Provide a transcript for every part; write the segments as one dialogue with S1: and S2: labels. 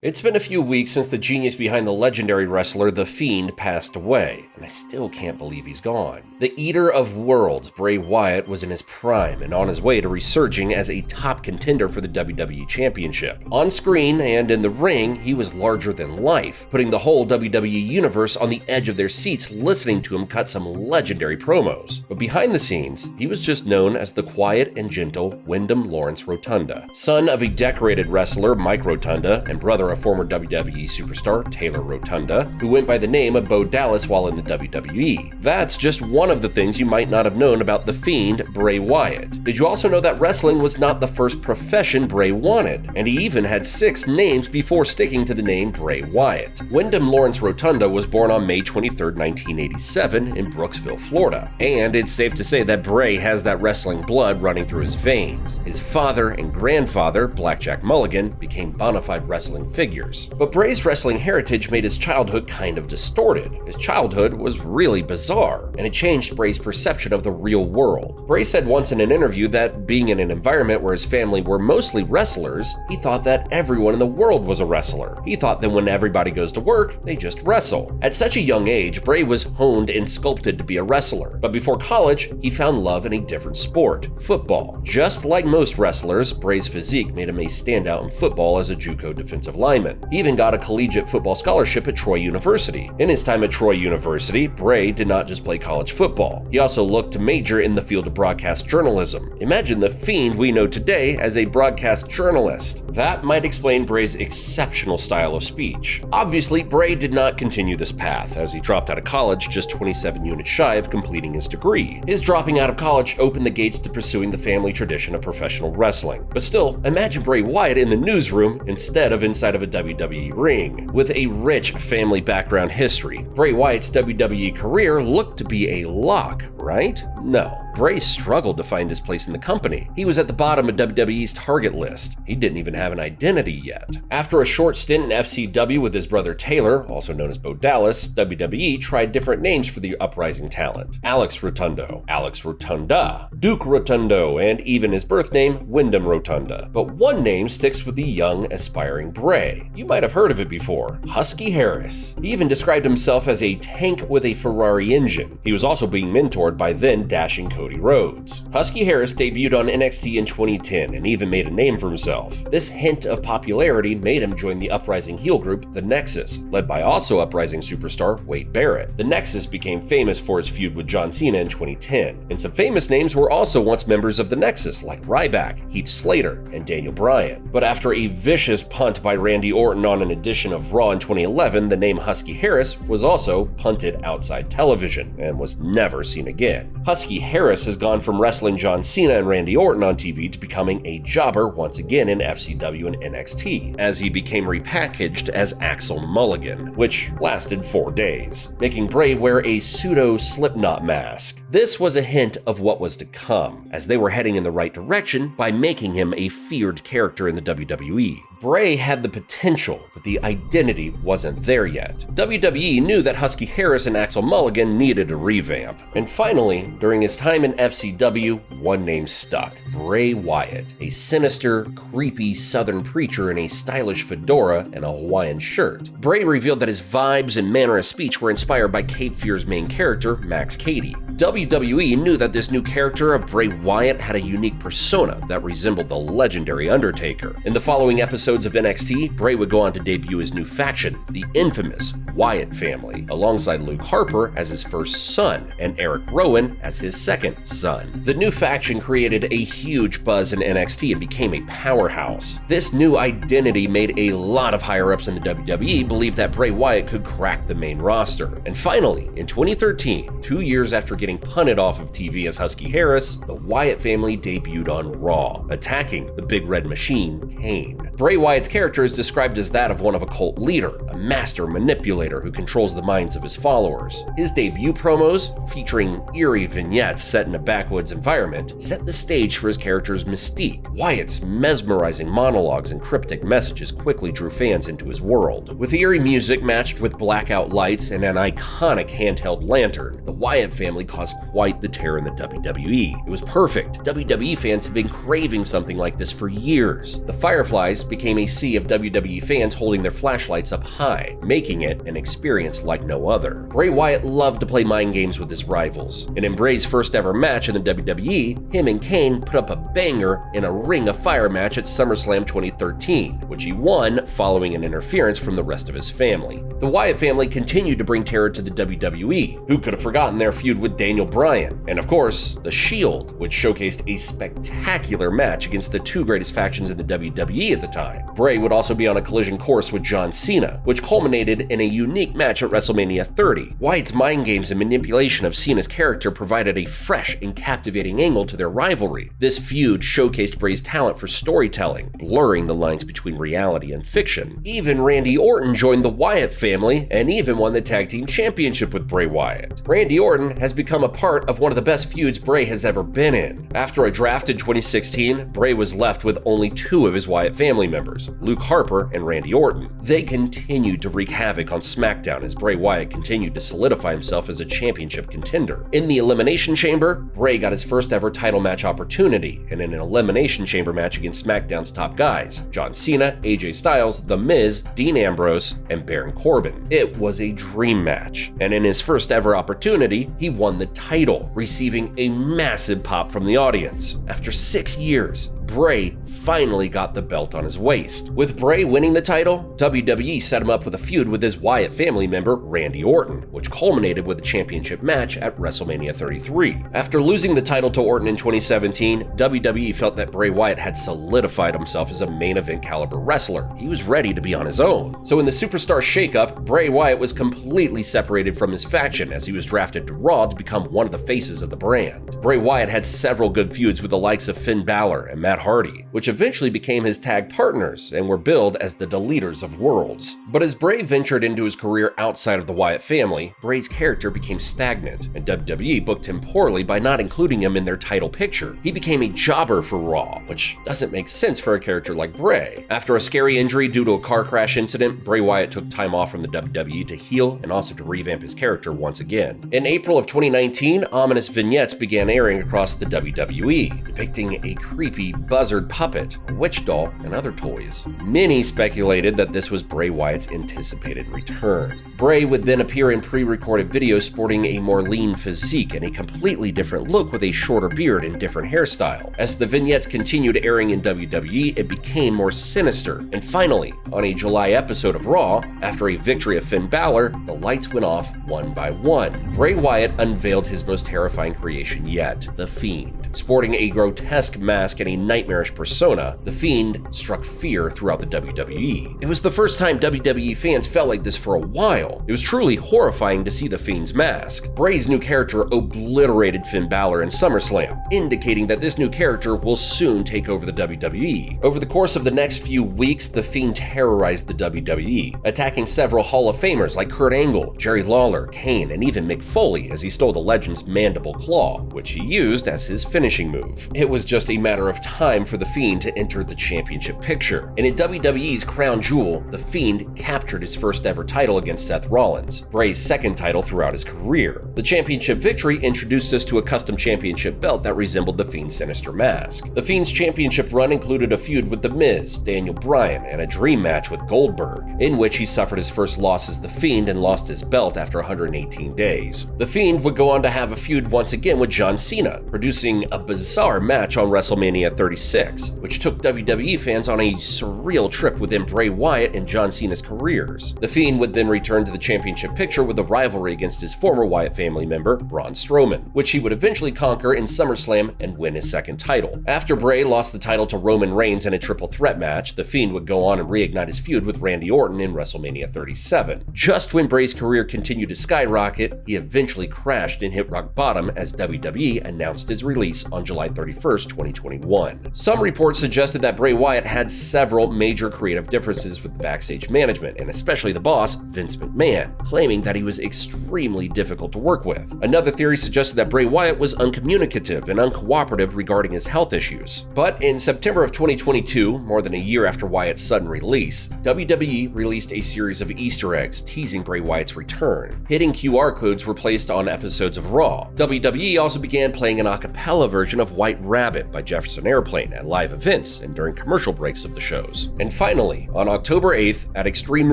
S1: It's been a few weeks since the genius behind the legendary wrestler The Fiend passed away, and I still can't believe he's gone. The Eater of Worlds, Bray Wyatt, was in his prime and on his way to resurging as a top contender for the WWE Championship. On screen and in the ring, he was larger than life, putting the whole WWE Universe on the edge of their seats listening to him cut some legendary promos. But behind the scenes, he was just known as the quiet and gentle Windham Lawrence Rotunda. Son of a decorated wrestler, Mike Rotunda, and brother of former WWE superstar Taylor Rotunda, who went by the name of Bo Dallas while in the WWE. That's just one of the things you might not have known about the Fiend, Bray Wyatt. Did you also know that wrestling was not the first profession Bray wanted, and he even had 6 names before sticking to the name Bray Wyatt? Windham Lawrence Rotunda was born on May 23, 1987 in Brooksville, Florida, and it's safe to say that Bray has that wrestling blood running through his veins. His father and grandfather, Blackjack Mulligan, became bona fide wrestling figures. But Bray's wrestling heritage made his childhood kind of distorted. His childhood was really bizarre, and it changed Bray's perception of the real world. Bray said once in an interview that being in an environment where his family were mostly wrestlers, he thought that everyone in the world was a wrestler. He thought that when everybody goes to work, they just wrestle. At such a young age, Bray was honed and sculpted to be a wrestler. But before college, he found love in a different sport, football. Just like most wrestlers, Bray's physique made him a standout in football as a JUCO defensive lineman. He even got a collegiate football scholarship at Troy University. In his time at Troy University, Bray did not just play college football. He also looked to major in the field of broadcast journalism. Imagine the Fiend we know today as a broadcast journalist. That might explain Bray's exceptional style of speech. Obviously, Bray did not continue this path, as he dropped out of college just 27 units shy of completing his degree. His dropping out of college opened the gates to pursuing the family tradition of professional wrestling. But still, imagine Bray Wyatt in the newsroom instead of inside of a WWE ring. With a rich family background history, Bray Wyatt's WWE career looked to be a lock, right? No. Bray struggled to find his place in the company. He was at the bottom of WWE's target list. He didn't even have an identity yet. After a short stint in FCW with his brother Taylor, also known as Bo Dallas, WWE tried different names for the uprising talent. Alex Rotundo, Alex Rotunda, Duke Rotundo, and even his birth name, Windham Rotunda. But one name sticks with the young, aspiring Bray. You might have heard of it before, Husky Harris. He even described himself as a tank with a Ferrari engine. He was also being mentored by then dashing Cody Rhodes. Husky Harris debuted on NXT in 2010 and even made a name for himself. This hint of popularity made him join the uprising heel group, The Nexus, led by also uprising superstar Wade Barrett. The Nexus became famous for its feud with John Cena in 2010, and some famous names were also once members of The Nexus, like Ryback, Heath Slater, and Daniel Bryan. But after a vicious punt by Randy Orton on an edition of Raw in 2011, the name Husky Harris was also punted outside television and was never seen again. Husky Harris has gone from wrestling John Cena and Randy Orton on TV to becoming a jobber once again in FCW and NXT, as he became repackaged as Axel Mulligan, which lasted 4 days, making Bray wear a pseudo-Slipknot mask. This was a hint of what was to come, as they were heading in the right direction by making him a feared character in the WWE. Bray had the potential, but the identity wasn't there yet. WWE knew that Husky Harris and Axel Mulligan needed a revamp. And finally, during his time in FCW, one name stuck: Bray Wyatt, a sinister, creepy southern preacher in a stylish fedora and a Hawaiian shirt. Bray revealed that his vibes and manner of speech were inspired by Cape Fear's main character, Max Cady. WWE knew that this new character of Bray Wyatt had a unique persona that resembled the legendary Undertaker. In the following episodes of NXT, Bray would go on to debut his new faction, the infamous Wyatt family, alongside Luke Harper as his first son and Eric Rowan as his second son. The new faction created a huge buzz in NXT and became a powerhouse. This new identity made a lot of higher-ups in the WWE believe that Bray Wyatt could crack the main roster. And finally, in 2013, 2 years after getting punted off of TV as Husky Harris, the Wyatt family debuted on Raw, attacking the Big Red Machine, Kane. Bray Wyatt's character is described as that of one of a cult leader, a master manipulator, manipulator who controls the minds of his followers. His debut promos, featuring eerie vignettes set in a backwoods environment, set the stage for his character's mystique. Wyatt's mesmerizing monologues and cryptic messages quickly drew fans into his world. With eerie music matched with blackout lights and an iconic handheld lantern, the Wyatt family caused quite the tear in the WWE. It was perfect. WWE fans had been craving something like this for years. The Fireflies became a sea of WWE fans holding their flashlights up high, making it an experience like no other. Bray Wyatt loved to play mind games with his rivals, and in Bray's first ever match in the WWE, him and Kane put up a banger in a Ring of Fire match at SummerSlam 2013, which he won following an interference from the rest of his family. The Wyatt family continued to bring terror to the WWE. Who could have forgotten their feud with Daniel Bryan? And of course, The Shield, which showcased a spectacular match against the two greatest factions in the WWE at the time. Bray would also be on a collision course with John Cena, which culminated in a unique match at WrestleMania 30. Wyatt's mind games and manipulation of Cena's character provided a fresh and captivating angle to their rivalry. This feud showcased Bray's talent for storytelling, blurring the lines between reality and fiction. Even Randy Orton joined the Wyatt family and even won the Tag Team Championship with Bray Wyatt. Randy Orton has become a part of one of the best feuds Bray has ever been in. After a draft in 2016, Bray was left with only two of his Wyatt family members, Luke Harper and Randy Orton. They continued to wreak havoc on SmackDown as Bray Wyatt continued to solidify himself as a championship contender. In the Elimination Chamber, Bray got his first ever title match opportunity in an Elimination Chamber match against SmackDown's top guys, John Cena, AJ Styles, The Miz, Dean Ambrose, and Baron Corbin. It was a dream match, and in his first ever opportunity, he won the title, receiving a massive pop from the audience. After 6 years, Bray finally got the belt on his waist. With Bray winning the title, WWE set him up with a feud with his Wyatt family member Randy Orton, which culminated with a championship match at WrestleMania 33. After losing the title to Orton in 2017, WWE felt that Bray Wyatt had solidified himself as a main event caliber wrestler. He was ready to be on his own. So in the Superstar Shakeup, Bray Wyatt was completely separated from his faction as he was drafted to Raw to become one of the faces of the brand. Bray Wyatt had several good feuds with the likes of Finn Balor and Matt Hardy, which eventually became his tag partners and were billed as the Deleters of Worlds. But as Bray ventured into his career outside of the Wyatt family, Bray's character became stagnant, and WWE booked him poorly by not including him in their title picture. He became a jobber for Raw, which doesn't make sense for a character like Bray. After a scary injury due to a car crash incident, Bray Wyatt took time off from the WWE to heal and also to revamp his character once again. In April of 2019, ominous vignettes began airing across the WWE, depicting a creepy buzzard puppet, a witch doll, and other toys. Many speculated that this was Bray Wyatt's anticipated return. Bray would then appear in pre-recorded videos sporting a more lean physique and a completely different look with a shorter beard and different hairstyle. As the vignettes continued airing in WWE, it became more sinister. And finally, on a July episode of Raw, after a victory of Finn Balor, the lights went off one by one. Bray Wyatt unveiled his most terrifying creation yet, the Fiend. Sporting a grotesque mask and a nightmarish persona, the Fiend struck fear throughout the WWE. It was the first time WWE fans felt like this for a while. It was truly horrifying to see the Fiend's mask. Bray's new character obliterated Finn Balor in SummerSlam, indicating that this new character will soon take over the WWE. Over the course of the next few weeks, the Fiend terrorized the WWE, attacking several Hall of Famers like Kurt Angle, Jerry Lawler, Kane, and even Mick Foley as he stole the Legend's mandible claw, which he used as his finishing move. It was just a matter of time for the Fiend to enter the championship picture, and in WWE's crown jewel, the Fiend captured his first ever title against Seth Rollins, Bray's second title throughout his career. The championship victory introduced us to a custom championship belt that resembled the Fiend's sinister mask. The Fiend's championship run included a feud with The Miz, Daniel Bryan, and a dream match with Goldberg, in which he suffered his first loss as the Fiend and lost his belt after 118 days. The Fiend would go on to have a feud once again with John Cena, producing a bizarre match on WrestleMania 36, which took WWE fans on a surreal trip within Bray Wyatt and John Cena's careers. The Fiend would then return to the championship picture with a rivalry against his former Wyatt family member, Braun Strowman, which he would eventually conquer in SummerSlam and win his second title. After Bray lost the title to Roman Reigns in a triple threat match, the Fiend would go on and reignite his feud with Randy Orton in WrestleMania 37. Just when Bray's career continued to skyrocket, he eventually crashed and hit rock bottom as WWE announced his release release on July 31st, 2021. Some reports suggested that Bray Wyatt had several major creative differences with the backstage management, and especially the boss, Vince McMahon, claiming that he was extremely difficult to work with. Another theory suggested that Bray Wyatt was uncommunicative and uncooperative regarding his health issues. But in September of 2022, more than a year after Wyatt's sudden release, WWE released a series of Easter eggs teasing Bray Wyatt's return. Hidden QR codes were placed on episodes of Raw. WWE also began playing an a cappella version of White Rabbit by Jefferson Airplane at live events and during commercial breaks of the shows. And finally, on October 8th at Extreme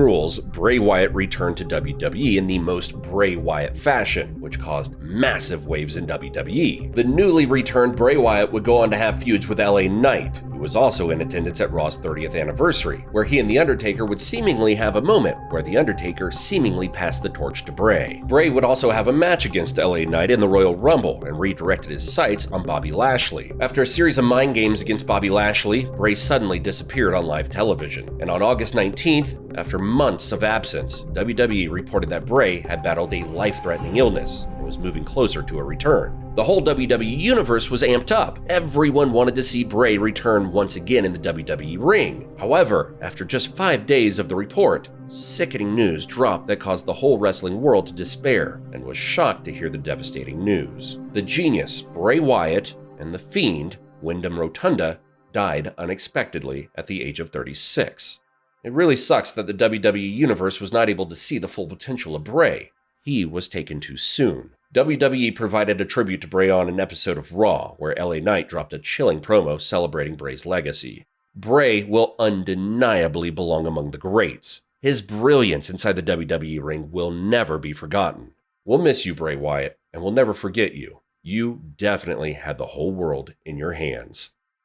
S1: Rules, Bray Wyatt returned to WWE in the most Bray Wyatt fashion, which caused massive waves in WWE. The newly returned Bray Wyatt would go on to have feuds with LA Knight, who was also in attendance at Raw's 30th anniversary, where he and The Undertaker would seemingly have a moment where The Undertaker seemingly passed the torch to Bray. Bray would also have a match against LA Knight in the Royal Rumble and redirected his sights on Bobby Lashley. After a series of mind games against Bobby Lashley, Bray suddenly disappeared on live television. And on August 19th, after months of absence, WWE reported that Bray had battled a life-threatening illness and was moving closer to a return. The whole WWE Universe was amped up. Everyone wanted to see Bray return once again in the WWE ring. However, after just 5 days of the report, sickening news dropped that caused the whole wrestling world to despair and was shocked to hear the devastating news. The genius, Bray Wyatt, and the Fiend, Windham Rotunda, died unexpectedly at the age of 36. It really sucks that the WWE Universe was not able to see the full potential of Bray. He was taken too soon. WWE provided a tribute to Bray on an episode of Raw, where LA Knight dropped a chilling promo celebrating Bray's legacy. Bray will undeniably belong among the greats. His brilliance inside the WWE ring will never be forgotten. We'll miss you, Bray Wyatt, and we'll never forget you. You definitely had the whole world in your hands.